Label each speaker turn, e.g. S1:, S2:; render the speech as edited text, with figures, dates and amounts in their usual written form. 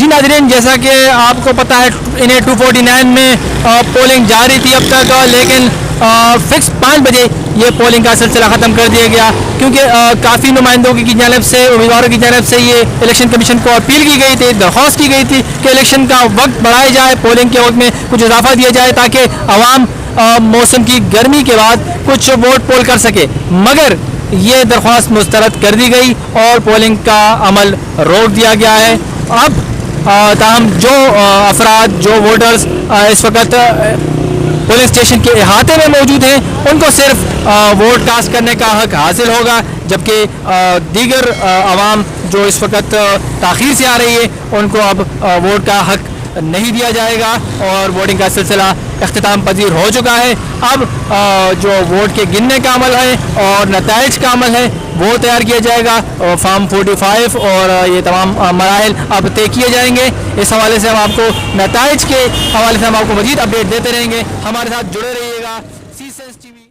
S1: नाज़रीन, जैसा कि आपको पता है इन्हें 249 में पोलिंग जारी थी अब तक, लेकिन फिक्स 5 बजे ये पोलिंग का सिलसिला ख़त्म कर दिया गया, क्योंकि काफ़ी नुमाइंदों की जानब से, उम्मीदवारों की जानब से ये इलेक्शन कमीशन को अपील की गई थी, दरख्वास्त की गई थी कि इलेक्शन का वक्त बढ़ाया जाए, पोलिंग के वक्त में कुछ इजाफा दिया जाए ताकि आवाम मौसम की गर्मी के बाद कुछ वोट पोल कर सके, मगर ये दरख्वास्त मुस्तरद कर दी गई और पोलिंग का अमल रोक दिया गया है। अब ताहम जो अफराद, जो वोटर्स इस वक्त पोलिंग स्टेशन के अहाते में मौजूद हैं, उनको सिर्फ वोट कास्ट करने का हक हासिल होगा, जबकि दीगर आवाम जो इस वक्त ताख़ीर से आ रही है उनको अब वोट का हक नहीं दिया जाएगा और वोटिंग का सिलसिला इख्तिताम पजीर हो चुका है। अब जो वोट के गिनने का अमल है और नताइज का अमल है वो तैयार किया जाएगा, फॉर्म 45 और ये तमाम मराहिल अब तय किए जाएंगे। इस हवाले से हम आपको नताइज के हवाले से हम आपको मज़ीद अपडेट देते रहेंगे। हमारे साथ जुड़े रहिएगा। सी सेंस टीवी।